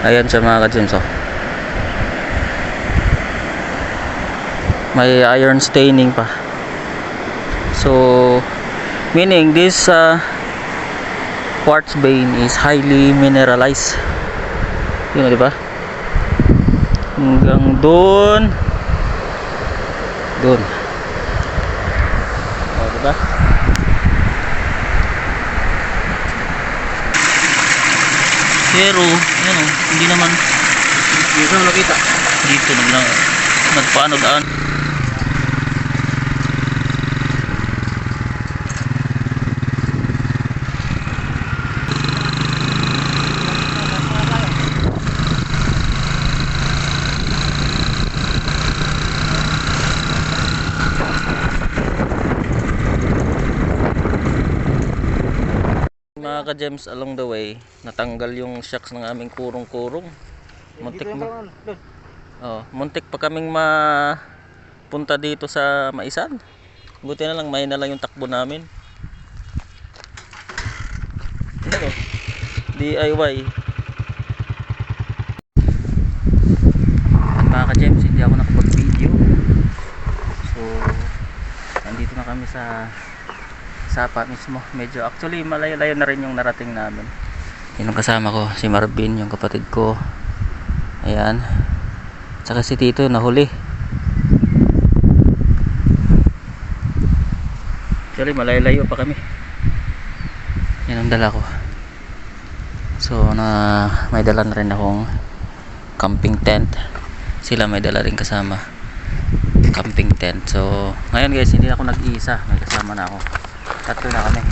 Ayan siya mga ka-gems, oh. May iron staining pa. So meaning this quartz vein is highly mineralized. Yun, di ba? Hanggang doon. Doon. Oh, di ba? Pero, yan oh, hindi naman dito nakita. Dito lang nagpaano daan. Mga ka-gems, along the way natanggal yung shocks ng aming kurong-kurong. Muntik pa kaming mapunta dito sa Maisan. Buti na lang, may na lang yung takbo namin. Ano? DIY. Mga ka-gems, hindi ako nakapag-video. So nandito na kami sa Sapa mismo. Medyo actually malayo-layo na rin yung narating namin. Yun ang kasama ko, si Marvin, yung kapatid ko. Ayan. Tsaka si Tito nahuli. Actually malayo-layo pa kami. Yan ang dala ko. So may dala na rin akong camping tent. Sila may dala rin kasama camping tent. So ngayon guys, hindi ako nag-iisa, may kasama na ako. Tatlo na kami.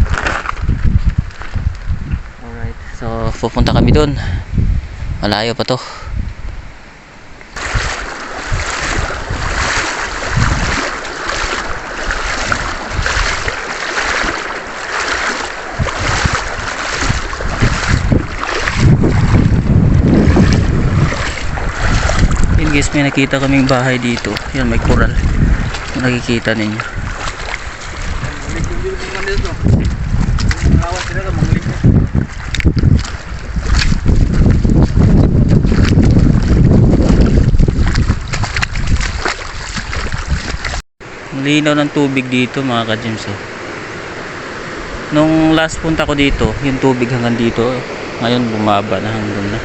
Alright, so pupunta kami dun. Malayo pa to. Yun guys, may nakita kaming bahay dito. Yan, may coral. Nakikita ninyo. Linaw ng tubig dito mga ka-gems, oh. Nung last punta ko dito, yung tubig hanggang dito. Ngayon bumaba na hanggang na.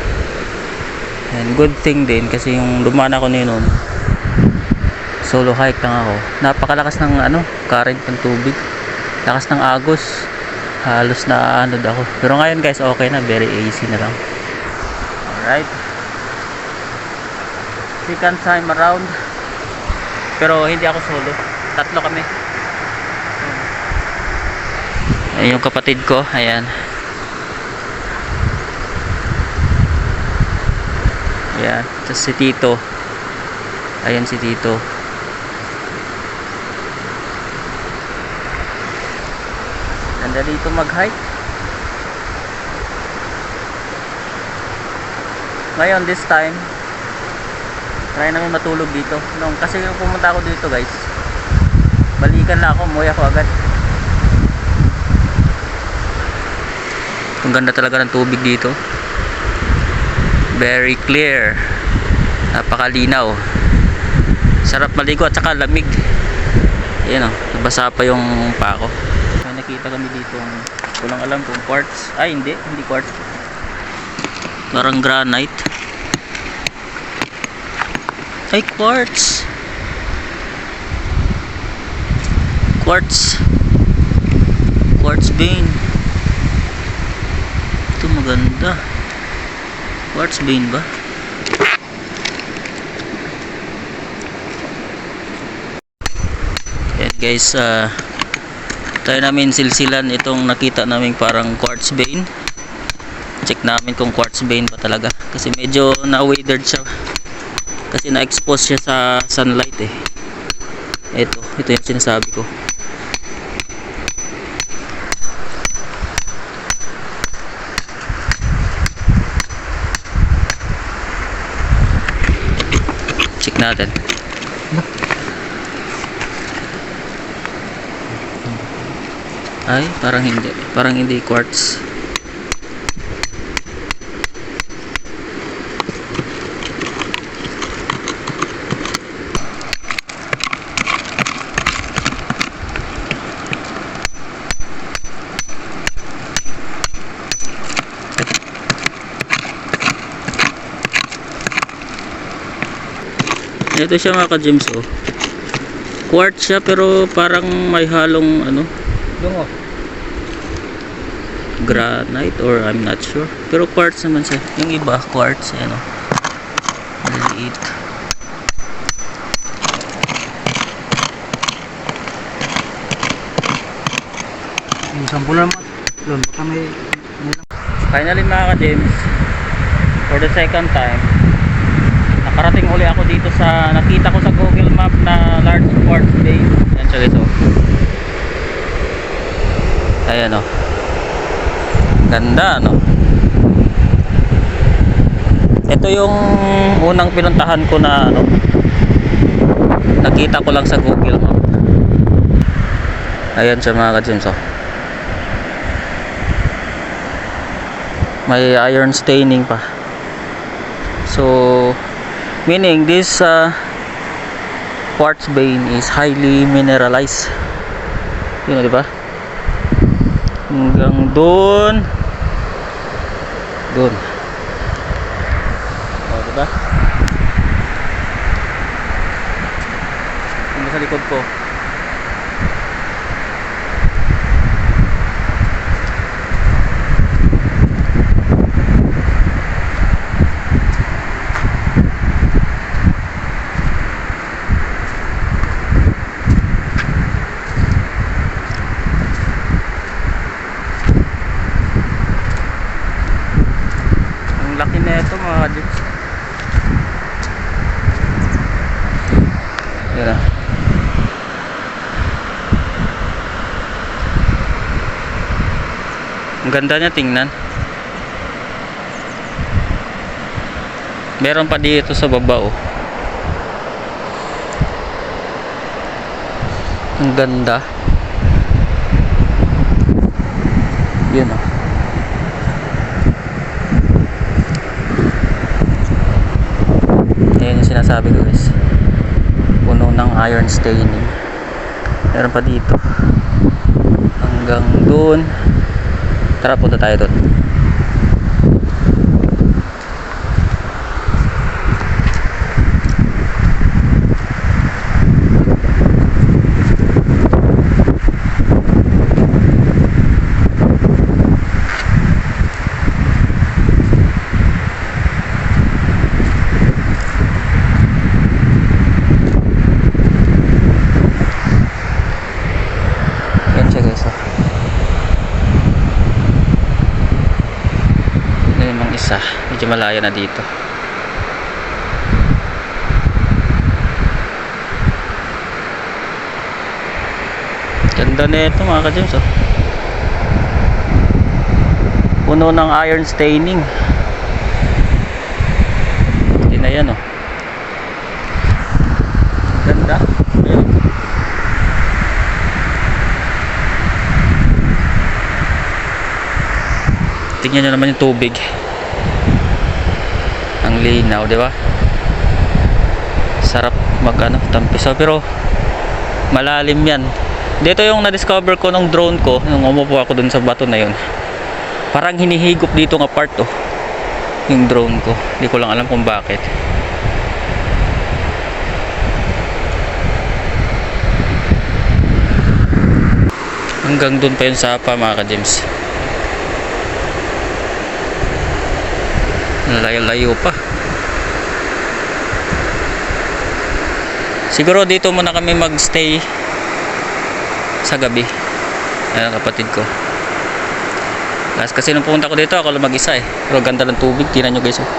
And good thing din kasi yung dumaan ako noon, solo hike lang ako. Napakalakas ng current ng tubig. Lakas ng agos. Halos na ako. Pero ngayon guys, okay na, very easy na lang. Alright. Second time around. Pero hindi ako solo. Tatlo kami. Ayan yung kapatid ko. Ayan. Ayan. Tapos si Tito. Ayan si Tito. Ganda dito mag-hike. Ngayon this time try namin matulog dito. Kasi yung pumunta ako dito guys, balikan na ako, umuwi ako agad. Ang ganda talaga ng tubig dito. Very clear. Napakalinaw. Sarap maligo at saka lamig. Ayan o, nabasa pa yung paa ko. May nakita kami dito, walang alam kung quartz. Ay hindi quartz. Parang granite. Ay quartz. Quartz vein. Ito maganda. Quartz vein ba? Yan guys, tayo namin silsilan itong nakita namin parang quartz vein. Check namin kung quartz vein pa talaga kasi medyo na-weathered siya kasi na-expose siya sa sunlight eh. Ito yung sinasabi ko. Check natin. Ay, parang hindi quartz. Ito siya mga ka-gems, oh. Quartz siya pero parang may halong ano, Dungo. granite or I'm not sure. Pero quartz naman siya. Yung iba quartz, ano. Maliit. Yung sample naman. Doon, baka may... Finally mga ka-gems, for the second time, nakarating uli ako dito sa, nakita ko sa Google Map na large quartz bay. Yan siya guys, oh. Ayan, oh. Ganda, no? Ito yung unang pinuntahan ko na ano, nakita ko lang sa Google Map. Ayan siya mga ka-gems, oh. May iron staining pa. So meaning this quartz vein is highly mineralized. Yun, di ba? Hanggang doon. Doon. Oh, di ba? Yung sa likod ko. Laki na ito mga ka-gems. Yan, ah. Ang ganda niya tingnan. Meron pa dito sa baba, oh. Ang ganda. Yun, oh. Ayan yung sinasabi ko guys, puno ng iron staining. Meron pa dito hanggang doon. Tara, punta tayo doon. Medyo malaya na dito. Ganda na ito mga ka-gems, oh. Puno ng iron staining. Hindi na yan, oh. Ganda. Ayan. Tingnan nyo naman yung tubig. Ang linaw, di ba? Sarap mag-ano, tampisaw, pero malalim yan. Dito yung na-discover ko nung drone ko, nung umupo ako dun sa bato na yun. Parang hinihigop dito nga part, oh. Yung drone ko. Hindi ko lang alam kung bakit. Hanggang dun pa yun sa apa mga ka-gems. Layo-layo pa. Siguro dito muna kami magstay sa gabi. Ayan ang kapatid ko. Kasi nung pumunta ko dito, ako lang mag-isa eh. Pero ganda ng tubig, tingnan nyo guys, oh.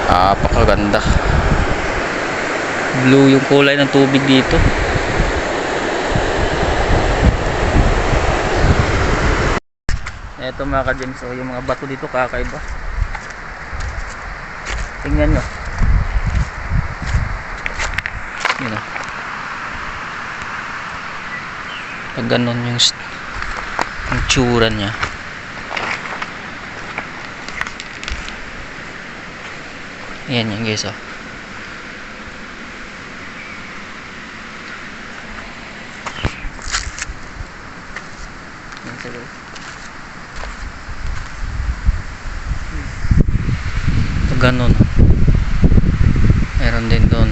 Napakaganda. Blue yung kulay ng tubig dito. Eto mga ka-gems, oh, yung mga bato dito kakaiba. Tingnan nyo. Yun, oh. Pag ganun yung tsura niya. Yan yung guys, oh. Yan siya guys. Pag ganun, meron din doon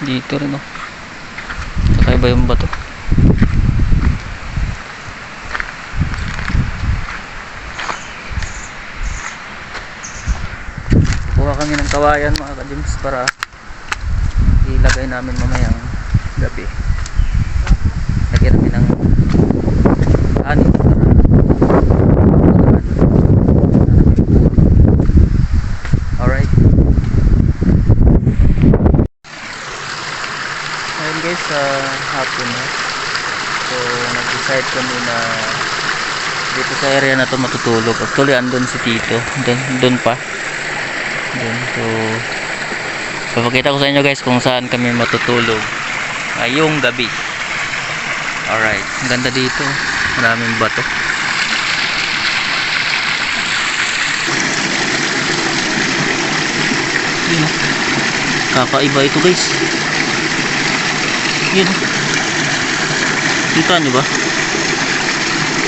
Dito rin oh. Saka iba yung bato. Kuha kami ng kawayan mga ka-James para ilagay namin mamayang gabi. Lagyan namin ng ani para alright. Ayun guys, hapon na. So nag-decide kami na dito sa area na to matutulog. Actually andun si Tito, doon pa. So papakita ko sa inyo guys kung saan kami matutulog ngayong gabi. Alright, ang ganda dito, maraming bato. Yun, kakaiba ito guys. Yun, kita nyo ba?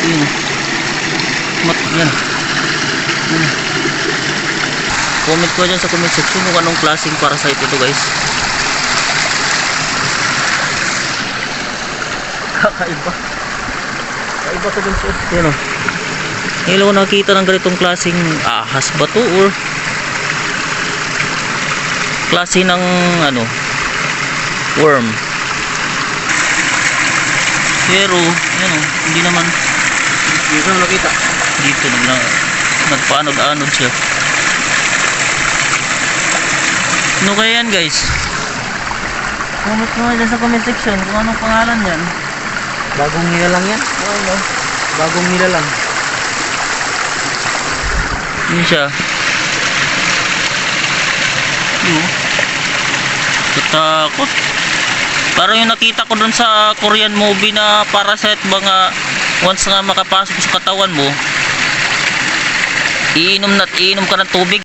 Yun, yan. Yun. Comment ko dyan sa comment section kung anong klaseng parasite ito guys. Kakaiba. Kakaiba to guys. Yan o. Ngayon ako nakita ng ganitong klaseng ahas ba to or klase ng ano worm. Pero yan o, hindi naman dito nakita. Dito nagpaanod-anod siya. Ano kaya yan guys? Comment mo dyan sa comment section kung anong pangalan yan. Bagong nilalang yan? Oo, no? Bagong nilalang. Yun siya. Yun. Katakot. Parang yung nakita ko dun sa Korean movie na parasite ba nga once nga makapasok sa katawan mo, iinom ka ng tubig.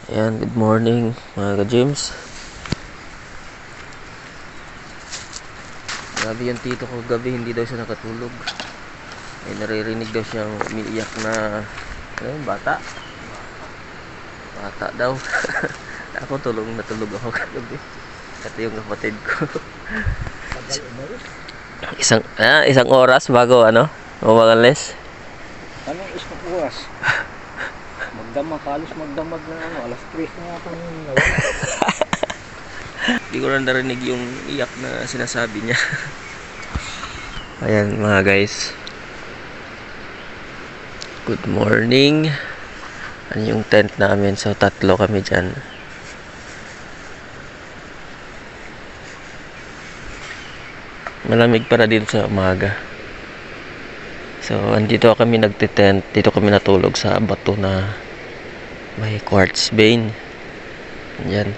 Ayan, good morning mga ka-James. Grabe yung tito ko gabi, hindi daw siya nakatulog. Ay naririnig daw siyang umiiyak na bata daw. Ako natulog ako kagabi. Ito yung kapatid ko. Isang oras bago umalis. Anong isang oras? Halos magdamag na alas 3 na ako nawala. Hindi ko rin narinig yung iyak na sinasabi niya. Ayan mga guys, good morning. Ano yung tent namin, so 3 kami dyan. Malamig para dito sa umaga. So andito kami nagtitent. Dito kami natulog sa bato na may quartz vein. Yan.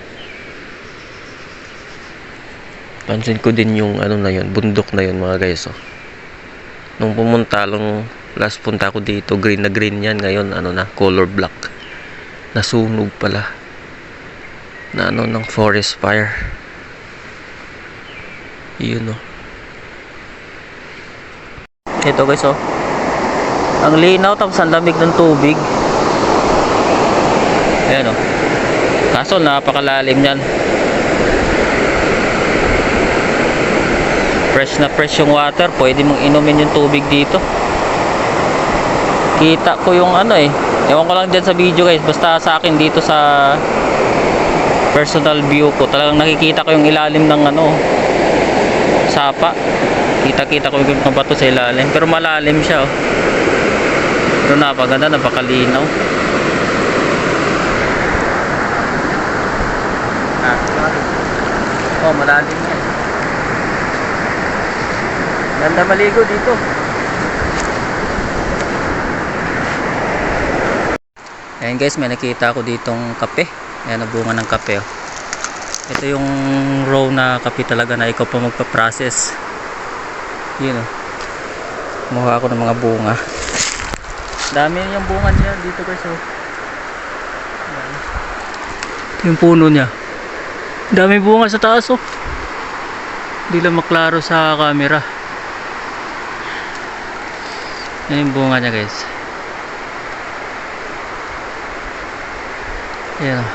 Pansin ko din yung na yun, bundok na yun mga guys. Oh. Nung pumunta lang, last punta ko dito, green na green yan. Ngayon na, color black. Nasunog pala. Na ng forest fire. Yun oh. Ito guys oh. Ang linaw tapos ang lamig ng tubig. Ayan o. Kaso napakalalim yan. Fresh na fresh yung water. Pwede mong inumin yung tubig dito. Kita ko yung ewan ko lang dyan sa video guys. Basta sa akin dito sa personal view ko, talagang nakikita ko yung ilalim ng sapa. Kita ko yung mga bato sa ilalim. Pero malalim siya oh. Pero napaganda, napakalinaw. Oh, malalim yan. Ganda maligo dito. Ayan guys, may nakita ako ditong kape. Ayan, nabunga ng kape oh. Ito yung raw na kape talaga na ikaw pa magpa-process. Yun oh. Kumuha ako ng mga bunga. Dami yung bunga niya dito guys oh. Ito yung puno niya. Dami bunga sa taas oh. Hindi lang maklaro sa camera. Yan yung bunga niya guys. Ayan oh.